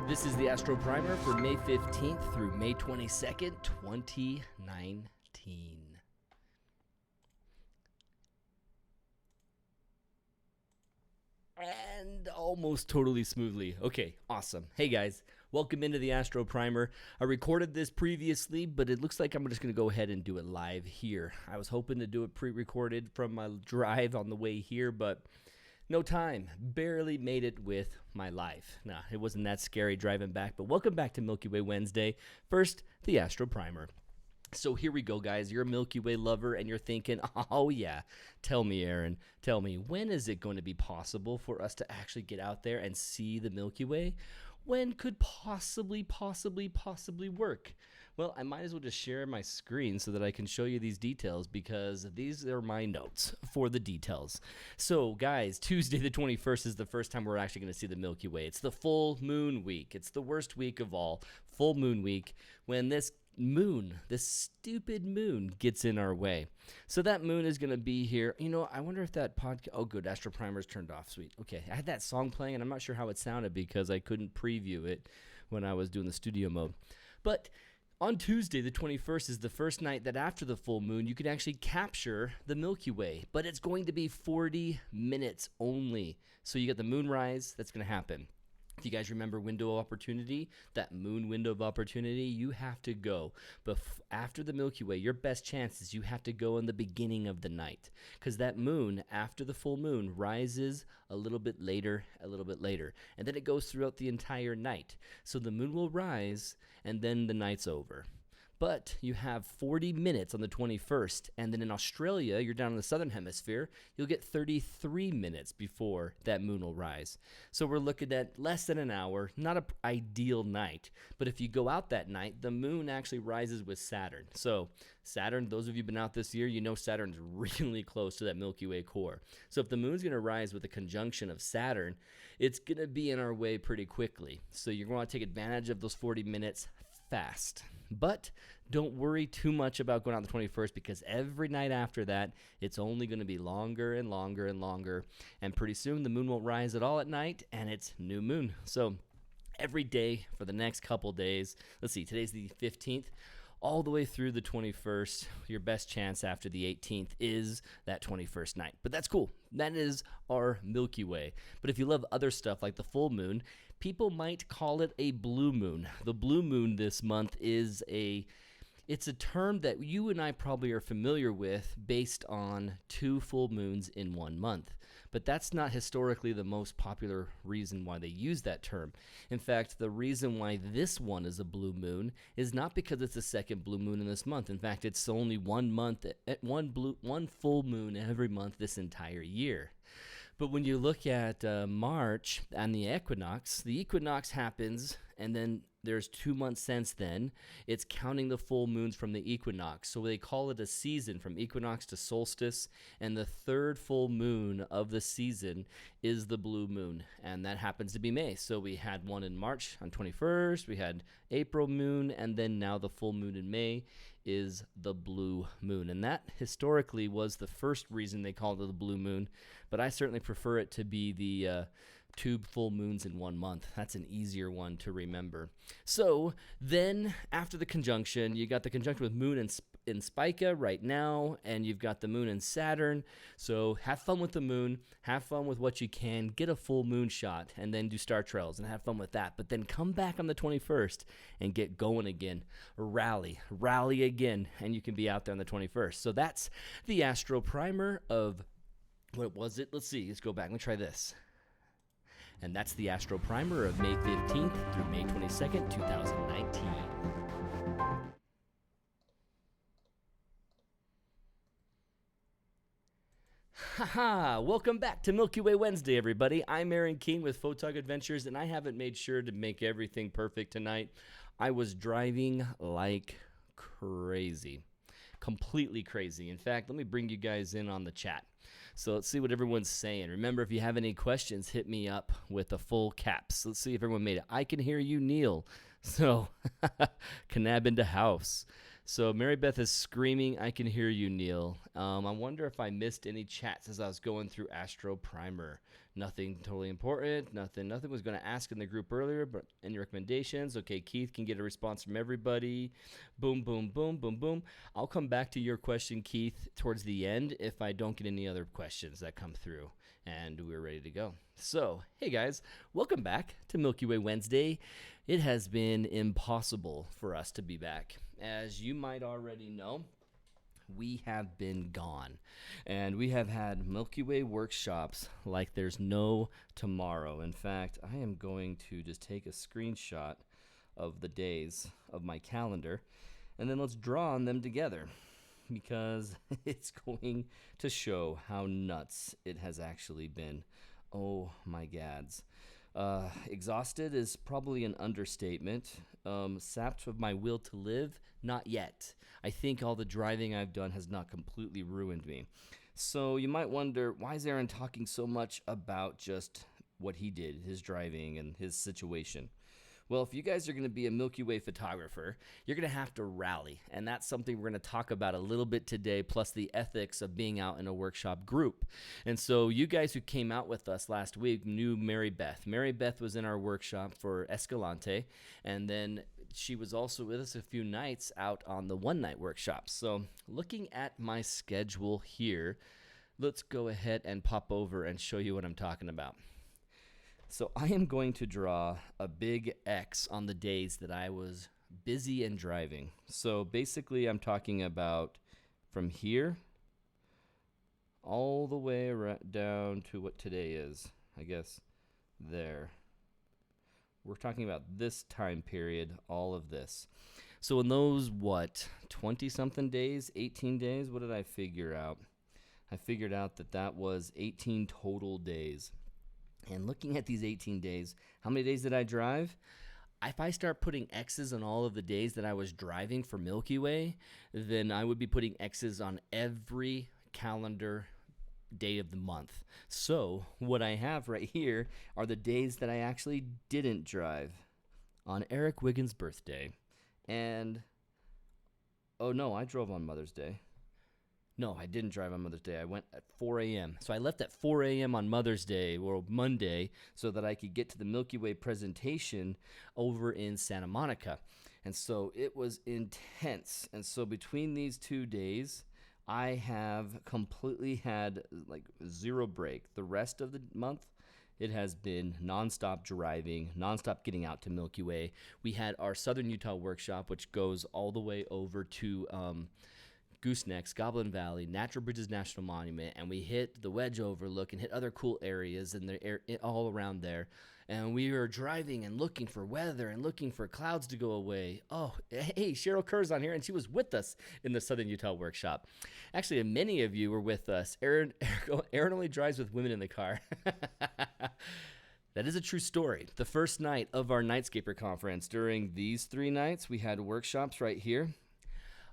This is the Astro Primer for May 15th through May 22nd, 2019. And almost totally smoothly. Okay, awesome. Hey guys, welcome into the Astro Primer. I recorded this previously, but it looks like I'm just going to go ahead and do it live here. I was hoping to do it pre-recorded from my drive on the way here, but no time. Barely made it with my life. Nah, it wasn't that scary driving back, but welcome back to Milky Way Wednesday. First, the Astro Primer. So here we go, guys. You're a Milky Way lover, and you're thinking, oh yeah, tell me, Aaron, tell me, when is it going to be possible for us to actually get out there and see the Milky Way? When could possibly work? Well, I might as well just share my screen so that I can show you these details, because these are my notes for the details. So, guys, Tuesday the 21st is the first time we're actually going to see the Milky Way. It's the full moon week. It's the worst week of all, full moon week, when this stupid moon gets in our way. So that moon is going to be here. You know, I wonder if that podcast, oh good, Astro Primer's turned off, sweet. Okay, I had that song playing and I'm not sure how it sounded because I couldn't preview it when I was doing the studio mode. But on Tuesday, the 21st, is the first night that after the full moon, you can actually capture the Milky Way. But it's going to be 40 minutes only. So you get the moonrise, that's going to happen. If you guys remember window of opportunity, that moon window of opportunity, you have to go. But after the Milky Way, your best chance is you have to go in the beginning of the night. Because that moon, after the full moon, rises a little bit later. And then it goes throughout the entire night. So the moon will rise, and then the night's over. But you have 40 minutes on the 21st, and then in Australia, you're down in the southern hemisphere, you'll get 33 minutes before that moon will rise. So we're looking at less than an hour, not an ideal night. But if you go out that night, the moon actually rises with Saturn. So Saturn, those of you who've been out this year, you know Saturn's really close to that Milky Way core. So if the moon's going to rise with a conjunction of Saturn, it's going to be in our way pretty quickly. So you're going to take advantage of those 40 minutes fast. But don't worry too much about going out the 21st, because every night after that, it's only going to be longer and longer and longer. And pretty soon the moon won't rise at all at night, and it's new moon. So every day for the next couple days, let's see, today's the 15th, all the way through the 21st, your best chance after the 18th is that 21st night. But that's cool. That is our Milky Way. But if you love other stuff like the full moon, people might call it a blue moon. The blue moon this month is it's a term that you and I probably are familiar with based on 2 full moons in 1 month. But that's not historically the most popular reason why they use that term. In fact, the reason why this one is a blue moon is not because it's the second blue moon in this month. In fact, it's only 1 month, one full moon every month this entire year. But when you look at March and the equinox happens, and then there's 2 months since then. It's counting the full moons from the equinox. So they call it a season from equinox to solstice. And the third full moon of the season is the blue moon. And that happens to be May. So we had one in March on 21st. We had April moon. And then now the full moon in May is the blue moon. And that historically was the first reason they called it the blue moon. But I certainly prefer it to be the 2 full moons in 1 month. That's an easier one to remember. So then after the conjunction, you got the conjunction with moon in Spica right now, and you've got the moon in Saturn. So have fun with the moon, have fun with what you can, get a full moon shot, and then do star trails and have fun with that. But then come back on the 21st and get going again. Rally again, and you can be out there on the 21st. So that's the Astro Primer of, what was it? Let's see, let's go back. Let me try this. And that's the Astro Primer of May 15th through May 22nd, 2019. Haha! Welcome back to Milky Way Wednesday, everybody. I'm Aaron King with Photog Adventures, and I haven't made sure to make everything perfect tonight. I was driving like crazy. Completely crazy. In fact, let me bring you guys in on the chat. So let's see what everyone's saying. Remember, if you have any questions, hit me up with the full caps. Let's see if everyone made it. I can hear you, Neil. So, Kanab into house. So Mary Beth is screaming, I can hear you, Neil. I wonder if I missed any chats as I was going through Astro Primer. Nothing totally important. Nothing was going to ask in the group earlier, but any recommendations? Okay, Keith can get a response from everybody. Boom, boom, boom, boom, boom. I'll come back to your question, Keith, towards the end if I don't get any other questions that come through. And we're ready to go. So, hey guys, welcome back to Milky Way Wednesday. It has been impossible for us to be back. As you might already know, we have been gone, and we have had Milky Way workshops like there's no tomorrow. In fact, I am going to just take a screenshot of the days of my calendar, and then let's draw on them together, because it's going to show how nuts it has actually been. Oh my gads. Exhausted is probably an understatement. Sapped of my will to live, not yet. I think all the driving I've done has not completely ruined me. So you might wonder, why is Aaron talking so much about just what he did, his driving and his situation? Well, if you guys are going to be a Milky Way photographer, you're going to have to rally. And that's something we're going to talk about a little bit today, plus the ethics of being out in a workshop group. And so you guys who came out with us last week knew Mary Beth. Mary Beth was in our workshop for Escalante, and then she was also with us a few nights out on the one-night workshops. So looking at my schedule here, let's go ahead and pop over and show you what I'm talking about. So I am going to draw a big X on the days that I was busy and driving. So basically I'm talking about from here all the way down to what today is, I guess, there. We're talking about this time period, all of this. So in those, 20-something days, 18 days, what did I figure out? I figured out that was 18 total days. And looking at these 18 days, how many days did I drive? If I start putting X's on all of the days that I was driving for Milky Way, then I would be putting X's on every calendar day of the month. So what I have right here are the days that I actually didn't drive on Eric Wiggins' birthday. And, oh no, I drove on Mother's Day. No, I didn't drive on Mother's Day. I went at 4 a.m. So I left at 4 a.m. on Mother's Day, or Monday, so that I could get to the Milky Way presentation over in Santa Monica. And so it was intense. And so between these 2 days, I have completely had like zero break. The rest of the month, it has been nonstop driving, nonstop getting out to Milky Way. We had our Southern Utah workshop, which goes all the way over to Goosenecks, Goblin Valley, Natural Bridges National Monument, and we hit the Wedge Overlook and hit other cool areas and all around there. And we were driving and looking for weather and looking for clouds to go away. Oh, hey, Cheryl Kerr's on here, and she was with us in the Southern Utah workshop. Actually, many of you were with us. Aaron only drives with women in the car. That is a true story. The first night of our Nightscaper conference, during these 3 nights, we had workshops right here.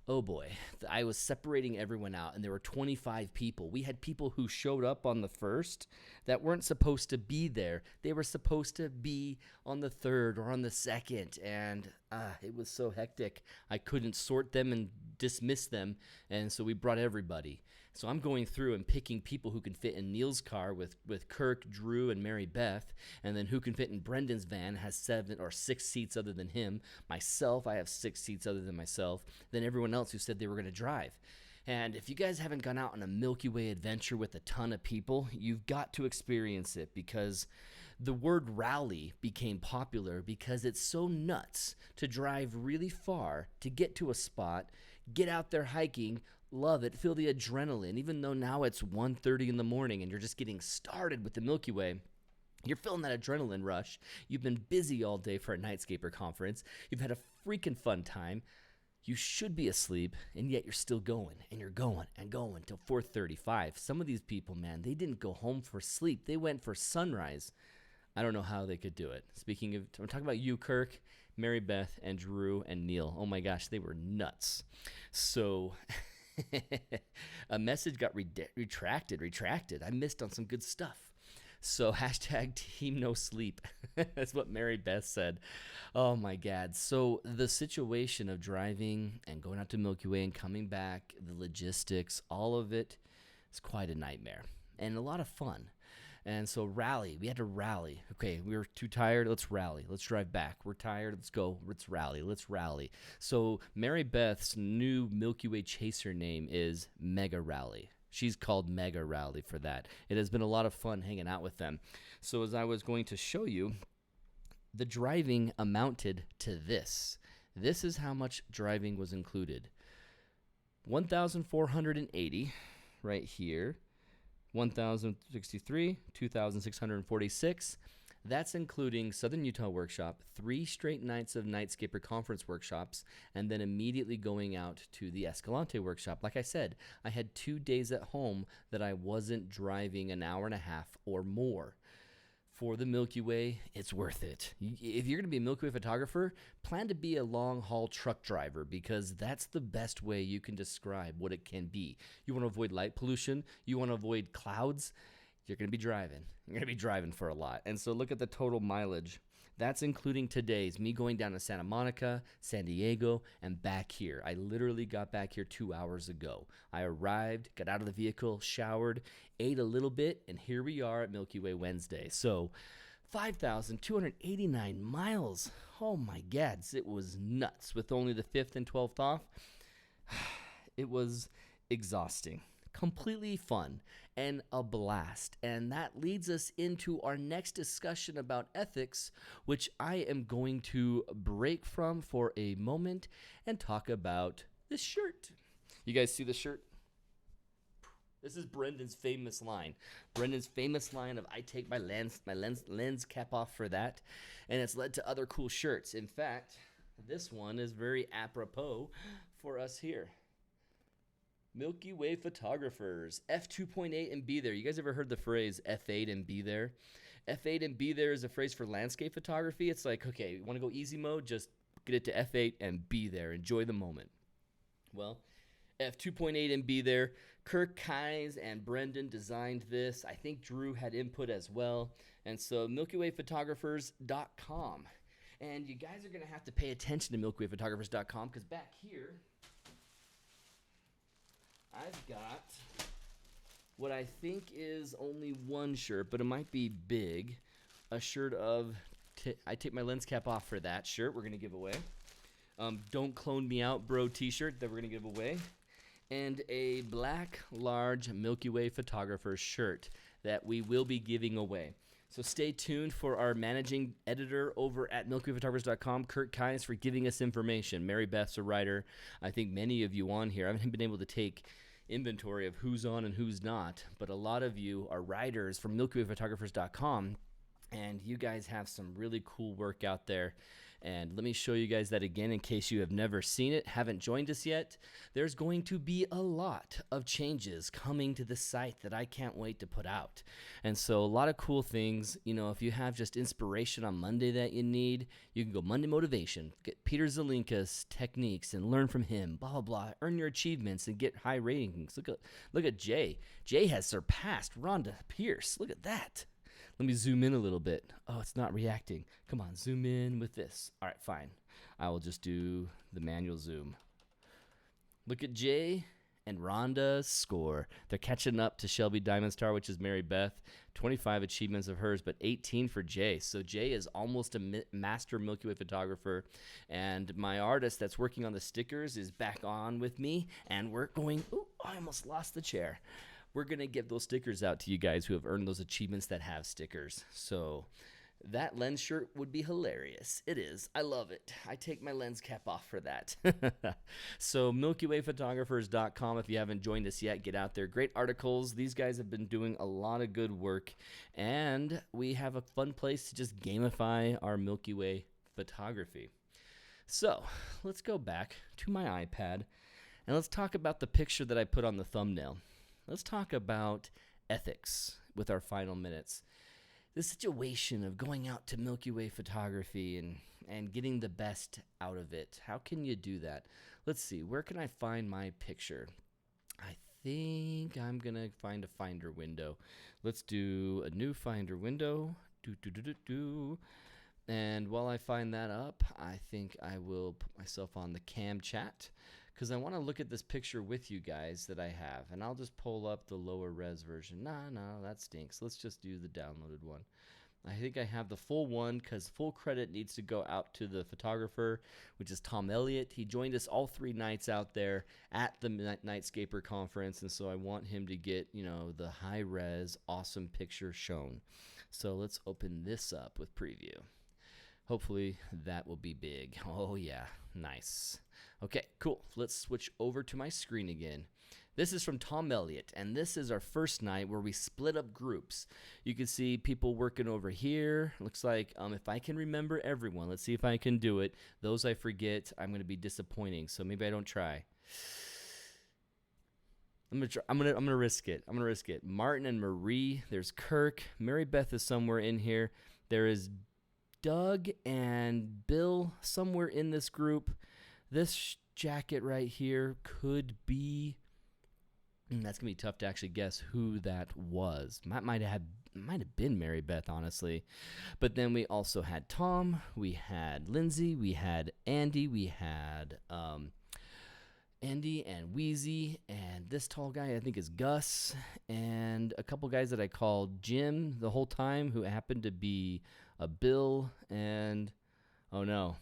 Oh boy, I was separating everyone out, and there were 25 people. We had people who showed up on the first that weren't supposed to be there. They were supposed to be on the third or on the second, and it was so hectic. I couldn't sort them and dismiss them, and so we brought everybody. So I'm going through and picking people who can fit in Neil's car with Kirk, Drew, and Mary Beth, and then who can fit in Brendan's van, has 7 or 6 seats other than him. Myself, I have 6 seats other than myself. Then everyone else who said they were going to drive. And if you guys haven't gone out on a Milky Way adventure with a ton of people, you've got to experience it, because the word rally became popular because it's so nuts to drive really far to get to a spot, get out there hiking, love it, feel the adrenaline, even though now it's 1:30 in the morning and you're just getting started with the Milky Way. You're feeling that adrenaline rush. You've been busy all day for a Nightscaper conference. You've had a freaking fun time. You should be asleep, and yet you're still going, and you're going and going till 4:35. Some of these people, man, they didn't go home for sleep. They went for sunrise. I don't know how they could do it. Speaking of, I'm talking about you, Kirk, Mary Beth, and Drew, and Neil. Oh my gosh, they were nuts. So a message got retracted. I missed on some good stuff. So hashtag team no sleep. That's what Mary Beth said. Oh my God. So the situation of driving and going out to Milky Way and coming back, the logistics, all of it is quite a nightmare and a lot of fun. And so rally, we had to rally. Okay, we were too tired. Let's rally. Let's drive back. We're tired. Let's go. Let's rally. Let's rally. So Mary Beth's new Milky Way chaser name is Mega Rally. She's called Mega Rally for that. It has been a lot of fun hanging out with them. So as I was going to show you, the driving amounted to this. This is how much driving was included. 1,480 right here. 1,063, 2,646. That's including Southern Utah Workshop, 3 straight nights of Nightscaper Conference workshops, and then immediately going out to the Escalante Workshop. Like I said, I had 2 days at home that I wasn't driving an hour and a half or more. For the Milky Way, it's worth it. If you're going to be a Milky Way photographer, plan to be a long-haul truck driver because that's the best way you can describe what it can be. You want to avoid light pollution. You want to avoid clouds. You're going to be driving. You're going to be driving for a lot. And so look at the total mileage. That's including today's, me going down to Santa Monica, San Diego, and back here. I literally got back here 2 hours ago. I arrived, got out of the vehicle, showered, ate a little bit, and here we are at Milky Way Wednesday. So 5,289 miles. Oh my gads, it was nuts with only the 5th and 12th off. It was exhausting. Completely fun and a blast. And that leads us into our next discussion about ethics, which I am going to break from for a moment and talk about this shirt. You guys see the shirt? This is Brendan's famous line. Brendan's famous line of I take my lens cap off for that. And it's led to other cool shirts. In fact, this one is very apropos for us here. Milky Way Photographers, F2.8 and be there. You guys ever heard the phrase F8 and be there? F8 and be there is a phrase for landscape photography. It's like, okay, you want to go easy mode? Just get it to F8 and be there. Enjoy the moment. Well, F2.8 and be there. Kirk Keyes and Brendan designed this. I think Drew had input as well. And so MilkyWayPhotographers.com. And you guys are going to have to pay attention to MilkyWayPhotographers.com because back here, I've got what I think is only one shirt, but it might be big. A shirt of, I take my lens cap off for that shirt we're going to give away. Don't Clone Me Out, Bro t-shirt that we're going to give away. And a black, large Milky Way Photographer shirt that we will be giving away. So stay tuned for our managing editor over at MilkyWayPhotographers.com, Kurt Keyes, for giving us information. Mary Beth's a writer. I think many of you on here, I haven't been able to take inventory of who's on and who's not, but a lot of you are writers from MilkyWayPhotographers.com, and you guys have some really cool work out there. And let me show you guys that again in case you have never seen it, haven't joined us yet. There's going to be a lot of changes coming to the site that I can't wait to put out. And so a lot of cool things. You know, if you have just inspiration on Monday that you need, you can go Monday Motivation, get Peter Zelinka's techniques and learn from him, blah, blah, blah. Earn your achievements and get high ratings. Look at Jay. Jay has surpassed Rhonda Pierce. Look at that. Let me zoom in a little bit. Oh, it's not reacting. Come on, zoom in with this. All right, fine. I will just do the manual zoom. Look at Jay and Rhonda's score. They're catching up to Shelby Diamond Star, which is Mary Beth. 25 achievements of hers, but 18 for Jay. So Jay is almost a master Milky Way photographer. And my artist that's working on the stickers is back on with me. And we're going, ooh, I almost lost the chair. We're going to give those stickers out to you guys who have earned those achievements that have stickers. So that lens shirt would be hilarious. It is. I love it. I take my lens cap off for that. So MilkyWayPhotographers.com. If you haven't joined us yet, get out there. Great articles. These guys have been doing a lot of good work. And we have a fun place to just gamify our Milky Way photography. So let's go back to my iPad and let's talk about the picture that I put on the thumbnail. Let's talk about ethics with our final minutes. The situation of going out to Milky Way photography and getting the best out of it. How can you do that? Let's see. Where can I find my picture? I think I'm going to find a Finder window. Let's do a new Finder window. And while I find that up, I think I will put myself on the cam chat because I want to look at this picture with you guys that I have, and I'll just pull up the lower res version. No, that stinks. Let's just do the downloaded one. I think I have the full one because full credit needs to go out to the photographer, which is Tom Elliott. He joined us all 3 nights out there at the Nightscaper conference, and so I want him to get, the high-res, awesome picture shown. So let's open this up with preview. Hopefully that will be big. Oh, yeah. Nice. Okay, cool. Let's switch over to my screen again. This is from Tom Elliott, and this is our first night where we split up groups. You can see people working over here. Looks like if I can remember everyone, let's see if I can do it. Those I forget, I'm going to be disappointing, so maybe I don't try. I'm gonna risk it. I'm gonna risk it. Martin and Marie. There's Kirk. Mary Beth is somewhere in here. There is Doug and Bill somewhere in this group. This jacket right here could be. That's gonna be tough to actually guess who that was. Might have been Mary Beth, honestly. But then we also had Tom. We had Lindsay. We had Andy. We had Andy and Wheezy, and this tall guy I think is Gus, and a couple guys that I called Jim the whole time who happened to be a Bill, and Zeralda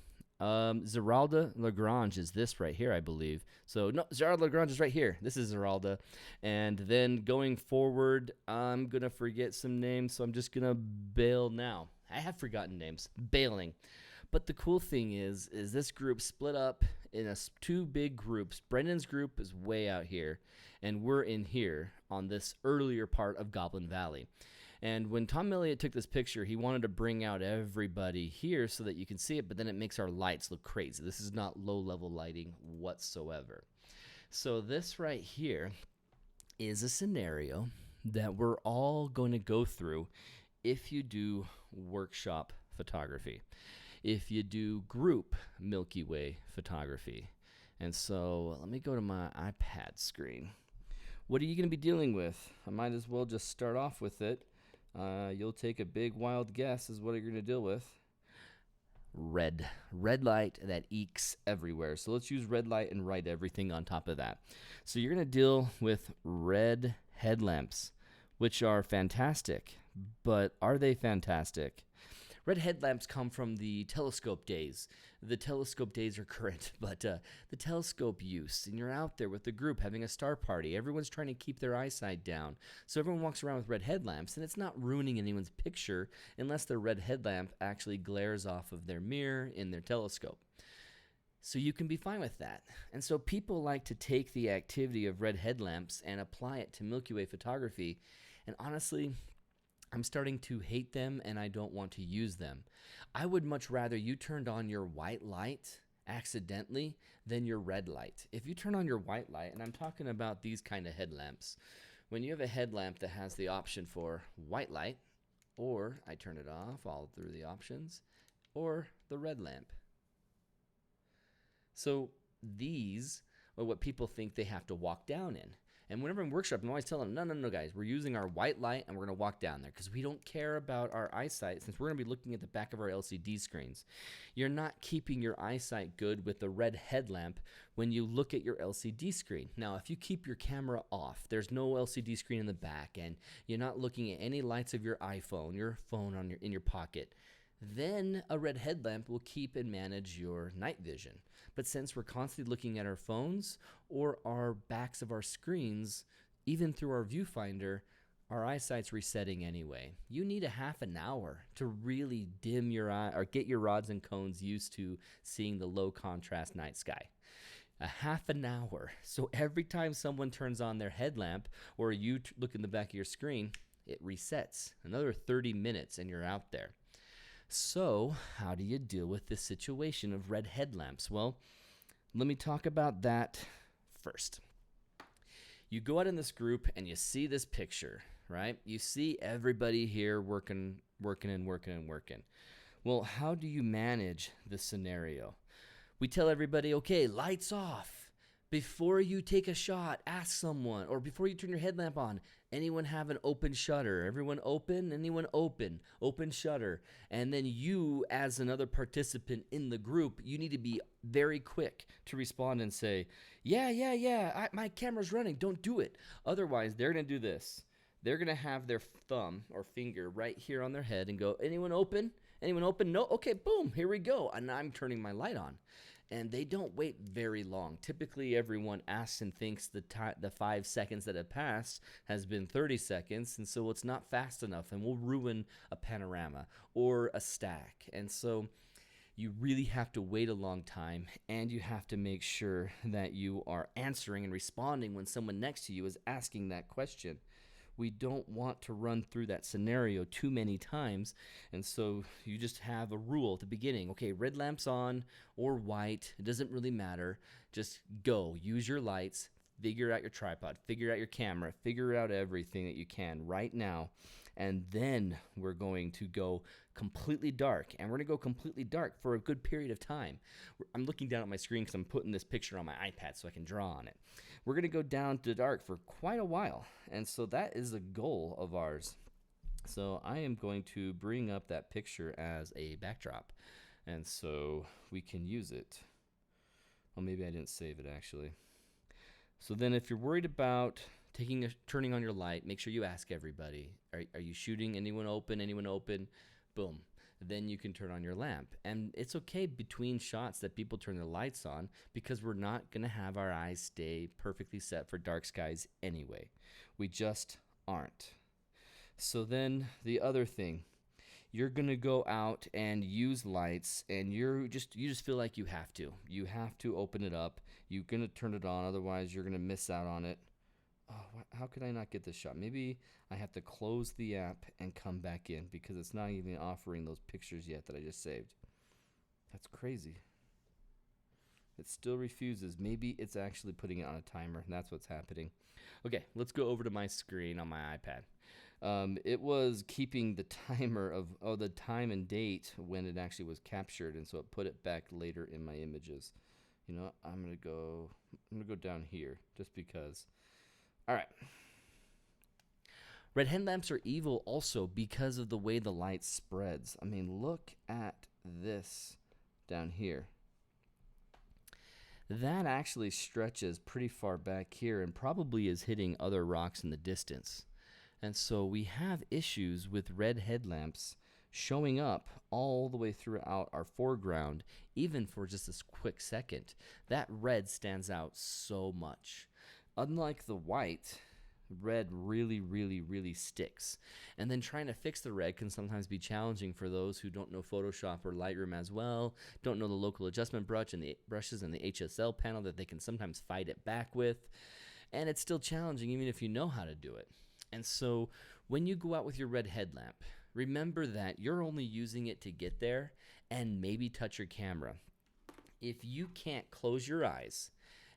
Lagrange is this right here, I believe. So no, Zeralda Lagrange is right here. This is Zeralda. And then going forward, I'm going to forget some names, so I'm just going to bail now. I have forgotten names. Bailing. But the cool thing is this group split up in 2 big groups. Brendan's group is way out here, and we're in here on this earlier part of Goblin Valley. And when Tom Elliott took this picture, he wanted to bring out everybody here so that you can see it, but then it makes our lights look crazy. This is not low-level lighting whatsoever. So this right here is a scenario that we're all going to go through if you do workshop photography, if you do group Milky Way photography. And so let me go to my iPad screen. What are you going to be dealing with? I might as well just start off with it. You'll take a big wild guess is what you're going to deal with. Red light that eeks everywhere. So let's use red light and write everything on top of that. So you're going to deal with red headlamps, which are fantastic. But are they fantastic? Red headlamps come from the telescope days. The telescope days are current, but the telescope use, and you're out there with the group having a star party. Everyone's trying to keep their eyesight down. So everyone walks around with red headlamps, and it's not ruining anyone's picture unless their red headlamp actually glares off of their mirror in their telescope. So you can be fine with that. And so people like to take the activity of red headlamps and apply it to Milky Way photography, and honestly, I'm starting to hate them, and I don't want to use them. I would much rather you turned on your white light accidentally than your red light. If you turn on your white light, and I'm talking about these kind of headlamps, when you have a headlamp that has the option for white light, or I turn it off all through the options, or the red lamp. So these are what people think they have to walk down in. And whenever I'm workshop, I'm always telling them, no, guys, we're using our white light and we're going to walk down there because we don't care about our eyesight since we're going to be looking at the back of our LCD screens. You're not keeping your eyesight good with the red headlamp when you look at your LCD screen. Now, if you keep your camera off, there's no LCD screen in the back, and you're not looking at any lights of your iPhone, your phone in your pocket, then a red headlamp will keep and manage your night vision. But since we're constantly looking at our phones or our backs of our screens, even through our viewfinder, our eyesight's resetting anyway. You need a half an hour to really dim your eye or get your rods and cones used to seeing the low contrast night sky. A half an hour. So every time someone turns on their headlamp or you look in the back of your screen, it resets. Another 30 minutes and you're out there. So how do you deal with this situation of red headlamps? Well, let me talk about that first. You go out in this group and you see this picture, right? You see everybody here working. Well, how do you manage this scenario? We tell everybody, okay, lights off. Before you take a shot, ask someone, or before you turn your headlamp on, Anyone have an open shutter? Everyone open? Anyone open? Open shutter. And then you, as another participant in the group, you need to be very quick to respond and say, yeah, my camera's running. Don't do it. Otherwise, they're going to do this. They're going to have their thumb or finger right here on their head and go, anyone open? Anyone open? No? Okay, boom, here we go. And I'm turning my light on. And they don't wait very long. Typically, everyone asks and thinks the 5 seconds that have passed has been 30 seconds, and so it's not fast enough, and we'll ruin a panorama or a stack. And so you really have to wait a long time, and you have to make sure that you are answering and responding when someone next to you is asking that question. We don't want to run through that scenario too many times, and so you just have a rule at the beginning. Okay, red lamp's on or white, it doesn't really matter. Just go, use your lights, figure out your tripod, figure out your camera, figure out everything that you can right now, and then we're going to go completely dark, and we're going to go completely dark for a good period of time. I'm looking down at my screen because I'm putting this picture on my iPad so I can draw on it. We're going to go down to dark for quite a while, and so that is a goal of ours. So I am going to bring up that picture as a backdrop, and so we can use it. Well, maybe I didn't save it actually. So then if you're worried about turning on your light, make sure you ask everybody, are you shooting? Anyone open? Anyone open? Boom. Then you can turn on your lamp. And it's okay between shots that people turn their lights on, because we're not going to have our eyes stay perfectly set for dark skies anyway. We just aren't. So then the other thing, you're going to go out and use lights, and you just feel like you have to. You have to open it up. You're going to turn it on, otherwise you're going to miss out on it. Oh, how could I not get this shot? Maybe I have to close the app and come back in, because it's not even offering those pictures yet that I just saved. That's crazy. It still refuses. Maybe it's actually putting it on a timer, and that's what's happening. Okay, let's go over to my screen on my iPad. It was keeping the timer of the time and date when it actually was captured, and so it put it back later in my images. You know, I'm gonna go down here just because. All right. Red headlamps are evil also because of the way the light spreads. I mean, look at this down here. That actually stretches pretty far back here and probably is hitting other rocks in the distance. And so we have issues with red headlamps showing up all the way throughout our foreground, even for just this quick second. That red stands out so much. Unlike the white, red really sticks. And then trying to fix the red can sometimes be challenging for those who don't know Photoshop or Lightroom as well, don't know the local adjustment brush and the brushes and the HSL panel that they can sometimes fight it back with. And it's still challenging even if you know how to do it. And so when you go out with your red headlamp, remember that you're only using it to get there and maybe touch your camera. If you can't close your eyes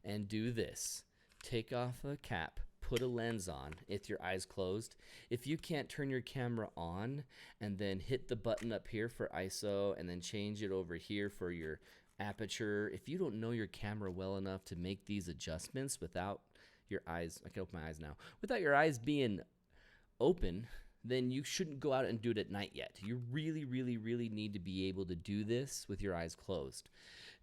and do this, take off a cap, put a lens on with your eyes closed. If you can't turn your camera on and then hit the button up here for ISO and then change it over here for your aperture, if you don't know your camera well enough to make these adjustments without your eyes, I can open my eyes now, without your eyes being open, then you shouldn't go out and do it at night yet. You really need to be able to do this with your eyes closed.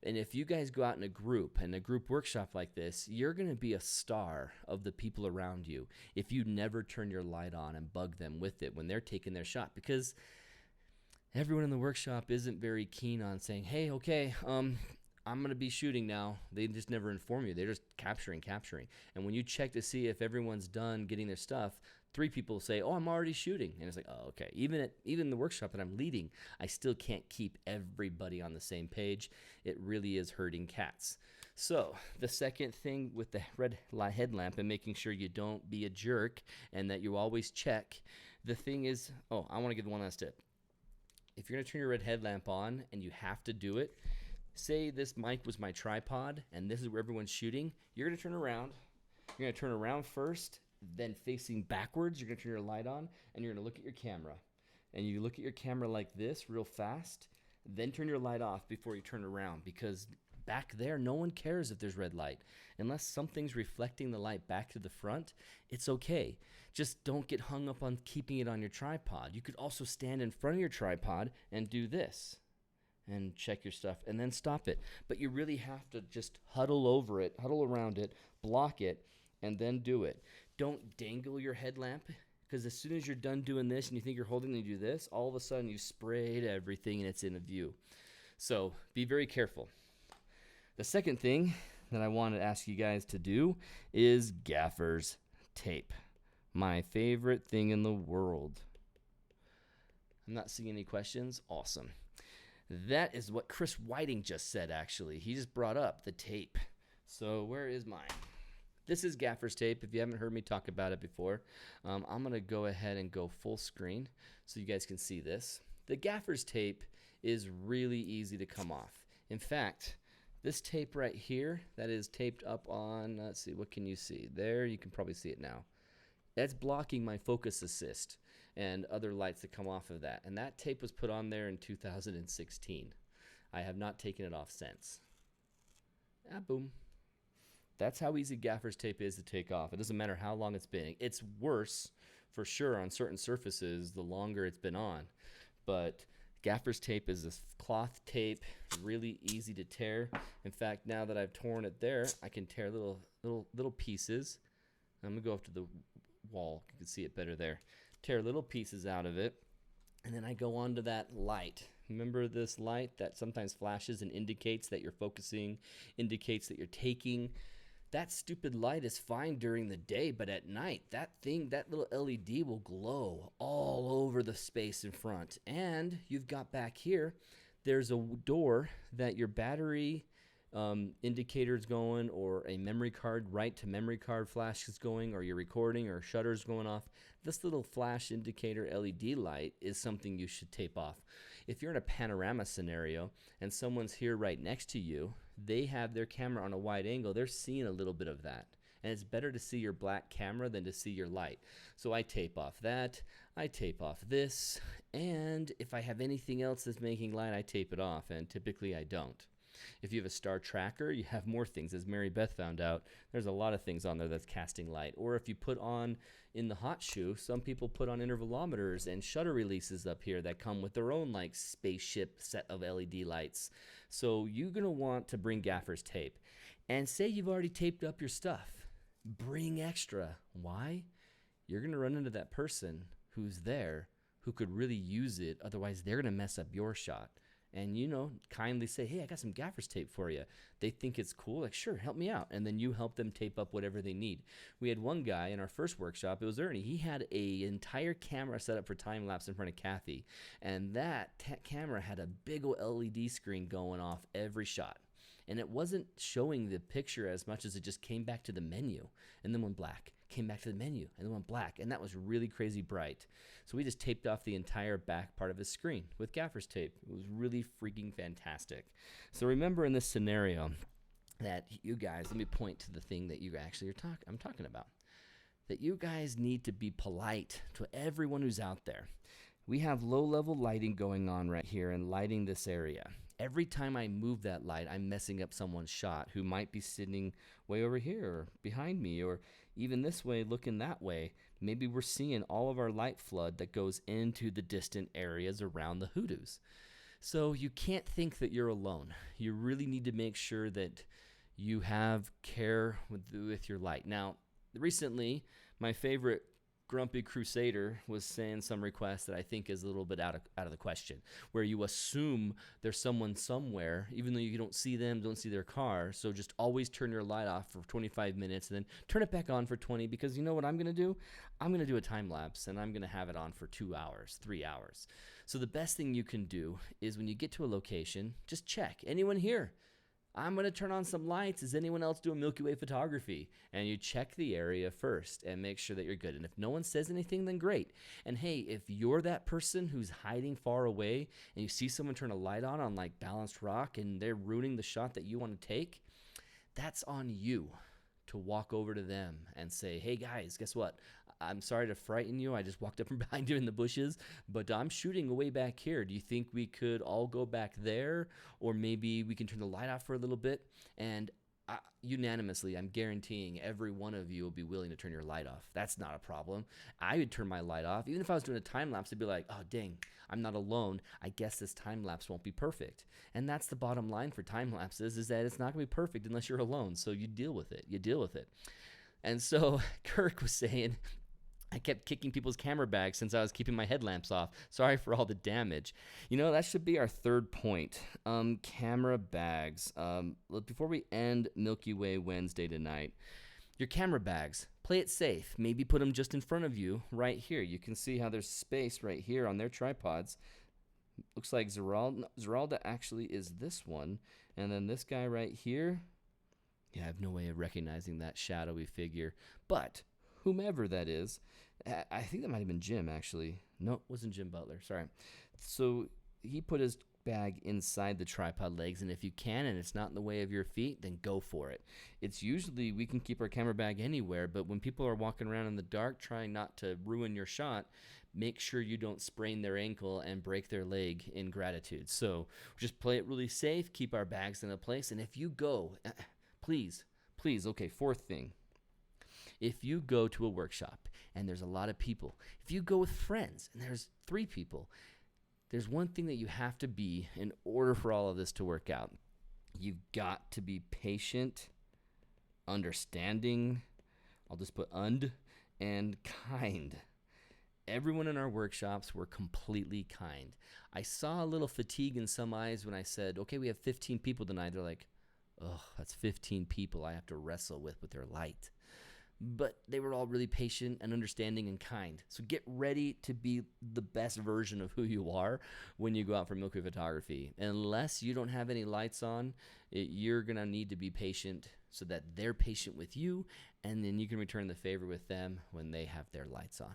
And if you guys go out in a group workshop like this, you're going to be a star of the people around you if you never turn your light on and bug them with it when they're taking their shot, because everyone in the workshop isn't very keen on saying, hey, okay, I'm going to be shooting now. They just never inform you. They're just capturing. And when you check to see if everyone's done getting their stuff, 3 people say, oh, I'm already shooting. And it's like, oh, okay. Even the workshop that I'm leading, I still can't keep everybody on the same page. It really is hurting cats. So the second thing with the red headlamp and making sure you don't be a jerk and that you always check, the thing is, oh, I want to give one last tip. If you're going to turn your red headlamp on and you have to do it, say this mic was my tripod and this is where everyone's shooting, you're going to turn around. You're going to turn around first, then facing backwards, you're going to turn your light on, and you're going to look at your camera. And you look at your camera like this real fast, then turn your light off before you turn around, because back there, no one cares if there's red light. Unless something's reflecting the light back to the front, it's okay. Just don't get hung up on keeping it on your tripod. You could also stand in front of your tripod and do this and check your stuff and then stop it. But you really have to just huddle over it, huddle around it, block it, and then do it. Don't dangle your headlamp, because as soon as you're done doing this and you think you're holding and you do this, all of a sudden you sprayed everything and it's in a view. So be very careful. The second thing that I want to ask you guys to do is gaffer's tape. My favorite thing in the world. I'm not seeing any questions. Awesome. That is what Chris Whiting just said, actually. He just brought up the tape. So where is mine? This is gaffer's tape. If you haven't heard me talk about it before, I'm going to go ahead and go full screen so you guys can see this. The gaffer's tape is really easy to come off. In fact, this tape right here that is taped up on, let's see, what can you see? There, you can probably see it now. That's blocking my focus assist and other lights that come off of that. And that tape was put on there in 2016. I have not taken it off since. Boom. That's how easy gaffer's tape is to take off. It doesn't matter how long it's been. It's worse for sure on certain surfaces the longer it's been on. But gaffer's tape is this cloth tape, really easy to tear. In fact, now that I've torn it there, I can tear little pieces. I'm going to go up to the wall. You can see it better there. Tear little pieces out of it, and then I go on to that light. Remember this light that sometimes flashes and indicates that you're focusing, indicates that you're taking? That stupid light is fine during the day, but at night, that little LED will glow all over the space in front. And you've got back here, there's a door that your battery indicator is going, or a memory card, right to memory card flash is going, or you're recording, or shutters going off. This little flash indicator LED light is something you should tape off. If you're in a panorama scenario and someone's here right next to you, they have their camera on a wide angle, they're seeing a little bit of that. And it's better to see your black camera than to see your light. So I tape off that, I tape off this, and if I have anything else that's making light, I tape it off, and typically I don't. If you have a star tracker, you have more things. As Mary Beth found out, there's a lot of things on there that's casting light. Or if you put on, in the hot shoe, some people put on intervalometers and shutter releases up here that come with their own like spaceship set of LED lights. So you're going to want to bring gaffer's tape. And say you've already taped up your stuff. Bring extra. Why? You're going to run into that person who's there who could really use it. Otherwise, they're going to mess up your shot. And, kindly say, hey, I got some gaffer's tape for you. They think it's cool. Like, sure, help me out. And then you help them tape up whatever they need. We had one guy in our first workshop. It was Ernie. He had an entire camera set up for time lapse in front of Kathy. And that camera had a big old LED screen going off every shot. And it wasn't showing the picture as much as it just came back to the menu and then went black. Came back to the menu and then went black, and that was really crazy bright. So we just taped off the entire back part of his screen with gaffer's tape. It was really freaking fantastic. So remember in this scenario that you guys, let me point to the thing that you actually I'm talking about, that you guys need to be polite to everyone who's out there. We have low-level lighting going on right here and lighting this area. Every time I move that light, I'm messing up someone's shot who might be sitting way over here or behind me, or even this way, looking that way. Maybe we're seeing all of our light flood that goes into the distant areas around the hoodoos. So you can't think that you're alone. You really need to make sure that you have care with your light. Now, recently, my favorite Grumpy Crusader was saying some request that I think is a little bit out of the question, where you assume there's someone somewhere, even though you don't see them, don't see their car. So just always turn your light off for 25 minutes and then turn it back on for 20, because you know what I'm going to do? I'm going to do a time lapse, and I'm going to have it on for 2 hours, 3 hours. So the best thing you can do is when you get to a location, just check. Anyone here? I'm going to turn on some lights. Is anyone else doing Milky Way photography? And you check the area first and make sure that you're good. And if no one says anything, then great. And hey, if you're that person who's hiding far away and you see someone turn a light on like balanced rock and they're ruining the shot that you want to take, that's on you to walk over to them and say, hey guys, guess what? I'm sorry to frighten you. I just walked up from behind you in the bushes, but I'm shooting way back here. Do you think we could all go back there? Or maybe we can turn the light off for a little bit? And unanimously, I'm guaranteeing every one of you will be willing to turn your light off. That's not a problem. I would turn my light off. Even if I was doing a time lapse, I'd be like, oh, dang, I'm not alone. I guess this time lapse won't be perfect. And that's the bottom line for time lapses, is that it's not going to be perfect unless you're alone. So you deal with it. You deal with it. And so Kirk was saying, I kept kicking people's camera bags since I was keeping my headlamps off. Sorry for all the damage. You know, that should be our third point. Camera bags. Before we end Milky Way Wednesday tonight, your camera bags, play it safe. Maybe put them just in front of you right here. You can see how there's space right here on their tripods. Looks like Zeralda actually is this one. And then this guy right here. Yeah, I have no way of recognizing that shadowy figure. But whomever that is, I think that might have been Jim, actually. No, it wasn't Jim Butler. Sorry. So he put his bag inside the tripod legs, and if you can and it's not in the way of your feet, then go for it. It's usually we can keep our camera bag anywhere, but when people are walking around in the dark trying not to ruin your shot, make sure you don't sprain their ankle and break their leg in gratitude. So just play it really safe, keep our bags in a place, and if you go, please, okay, fourth thing. If you go to a workshop and there's a lot of people, if you go with friends and there's 3 people, there's one thing that you have to be in order for all of this to work out. You've got to be patient, understanding, I'll just put and kind. Everyone in our workshops were completely kind. I saw a little fatigue in some eyes when I said, okay, we have 15 people tonight. They're like, oh, that's 15 people I have to wrestle with their light. But they were all really patient and understanding and kind. So get ready to be the best version of who you are when you go out for Milky Way Photography. Unless you don't have any lights on, you're going to need to be patient so that they're patient with you, and then you can return the favor with them when they have their lights on.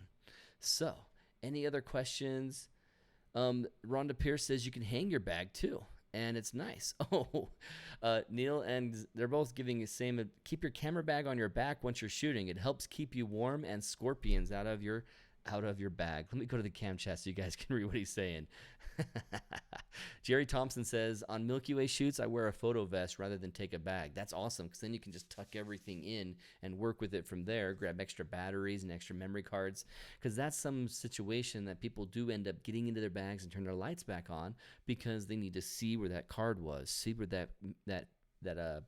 So, any other questions? Rhonda Pierce says you can hang your bag too. And it's nice. Oh, Neil and they're both giving the same. Keep your camera bag on your back once you're shooting. It helps keep you warm and scorpions out of your bag. Let me go to the cam chat so you guys can read what he's saying. Jerry Thompson says, on Milky Way shoots, I wear a photo vest rather than take a bag. That's awesome, because then you can just tuck everything in and work with it from there, grab extra batteries and extra memory cards, because that's some situation that people do end up getting into their bags and turn their lights back on because they need to see where that card was, see where that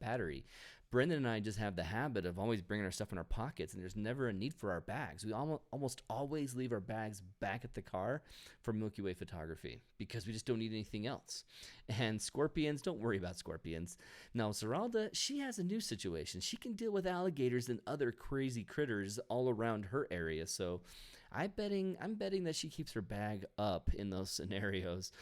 battery. Brendan and I just have the habit of always bringing our stuff in our pockets, and there's never a need for our bags. We almost always leave our bags back at the car for Milky Way Photography because we just don't need anything else. And scorpions, don't worry about scorpions. Now, Zeralda, she has a new situation. She can deal with alligators and other crazy critters all around her area, so I'm betting that she keeps her bag up in those scenarios.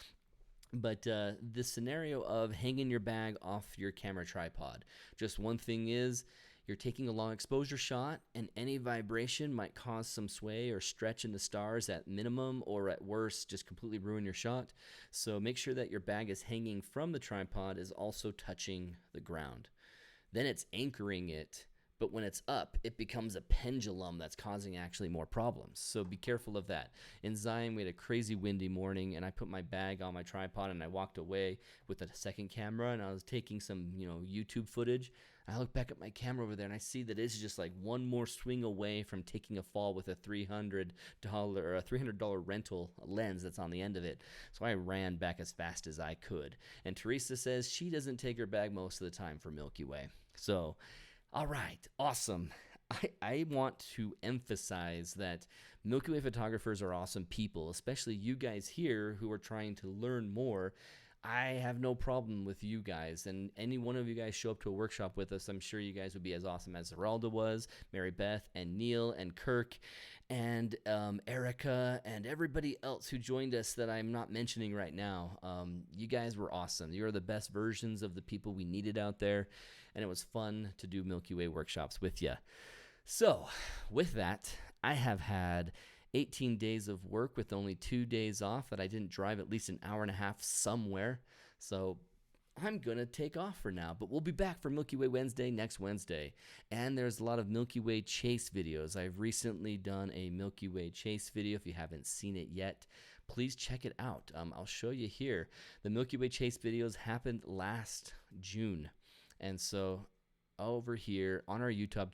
But this scenario of hanging your bag off your camera tripod, just one thing is you're taking a long exposure shot, and any vibration might cause some sway or stretch in the stars at minimum, or at worst just completely ruin your shot. So make sure that your bag is hanging from the tripod is also touching the ground. Then it's anchoring it, but when it's up, it becomes a pendulum that's causing actually more problems. So be careful of that. In Zion, we had a crazy windy morning, and I put my bag on my tripod, and I walked away with a second camera, and I was taking some, YouTube footage. I look back at my camera over there, and I see that it's just like one more swing away from taking a fall with a $300 rental lens that's on the end of it. So I ran back as fast as I could. And Teresa says she doesn't take her bag most of the time for Milky Way. So, all right, awesome. I want to emphasize that Milky Way photographers are awesome people, especially you guys here who are trying to learn more. I have no problem with you guys, and any one of you guys show up to a workshop with us, I'm sure you guys would be as awesome as Zeralda was, Mary Beth, and Neil, and Kirk, and Erica, and everybody else who joined us that I'm not mentioning right now. You guys were awesome. You are the best versions of the people we needed out there, and it was fun to do Milky Way workshops with you. So, with that, I have had 18 days of work with only 2 days off that I didn't drive at least an hour and a half somewhere. So I'm going to take off for now, but we'll be back for Milky Way Wednesday next Wednesday. And there's a lot of Milky Way chase videos. I've recently done a Milky Way chase video. If you haven't seen it yet, please check it out. I'll show you here. The Milky Way chase videos happened last June. And so over here on our YouTube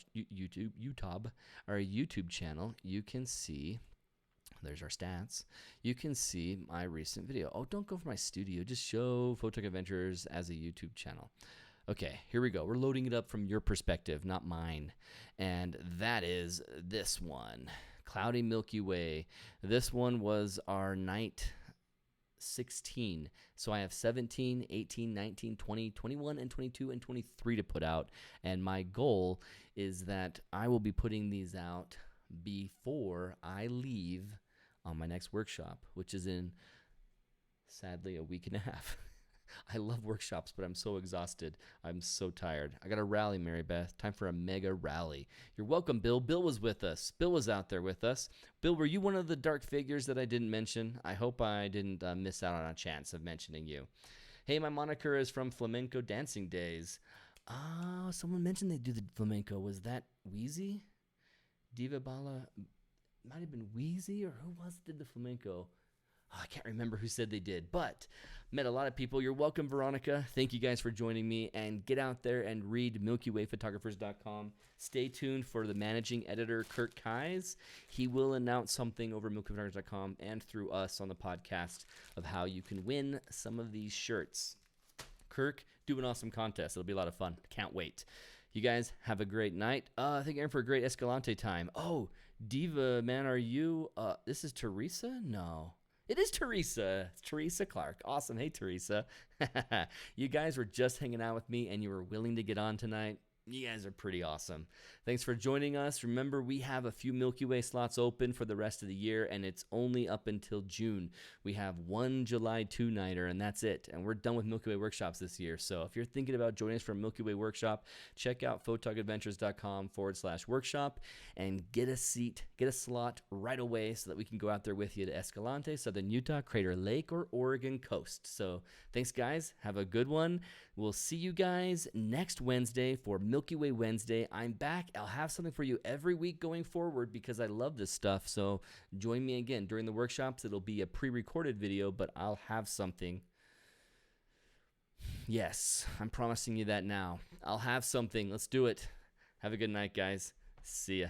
channel, you can see, there's our stats. You can see my recent video. Oh, don't go for my studio. Just show Photog Adventures as a YouTube channel. Okay, here we go. We're loading it up from your perspective, not mine. And that is this one, Cloudy Milky Way. This one was our night 16. So I have 17, 18, 19, 20, 21, and 22, and 23 to put out. And my goal is that I will be putting these out before I leave on my next workshop, which is in, sadly, a week and a half. I love workshops, but I'm so exhausted. I'm so tired. I got a rally, Mary Beth. Time for a mega rally. You're welcome, Bill. Bill was with us. Bill was out there with us. Bill, were you one of the dark figures that I didn't mention? I hope I didn't miss out on a chance of mentioning you. Hey, my moniker is from Flamenco Dancing Days. Oh, someone mentioned they do the flamenco. Was that Wheezy? Diva Bala? Might have been Wheezy, or who was did the flamenco? Oh, I can't remember who said they did, but met a lot of people. You're welcome, Veronica. Thank you guys for joining me, and get out there and read MilkyWayPhotographers.com. Stay tuned for the managing editor, Kurt Keyes. He will announce something over MilkyWayPhotographers.com and through us on the podcast of how you can win some of these shirts. Kirk, do an awesome contest. It'll be a lot of fun. Can't wait. You guys have a great night. Thank you for a great Escalante time. Oh, Diva, man, are you? This is Teresa? No. It is Teresa. It's Teresa Clark. Awesome. Hey, Teresa. You guys were just hanging out with me, and you were willing to get on tonight. You guys are pretty awesome. Thanks for joining us. Remember, we have a few Milky Way slots open for the rest of the year, and it's only up until June. We have one July 2-nighter, and that's it. And we're done with Milky Way Workshops this year. So if you're thinking about joining us for a Milky Way Workshop, check out photogadventures.com/workshop and get a seat, get a slot right away so that we can go out there with you to Escalante, Southern Utah, Crater Lake, or Oregon coast. So thanks, guys. Have a good one. We'll see you guys next Wednesday for Milky Way Wednesday. I'm back. I'll have something for you every week going forward because I love this stuff. So join me again during the workshops. It'll be a pre-recorded video, but I'll have something. Yes, I'm promising you that now. I'll have something. Let's do it. Have a good night, guys. See ya.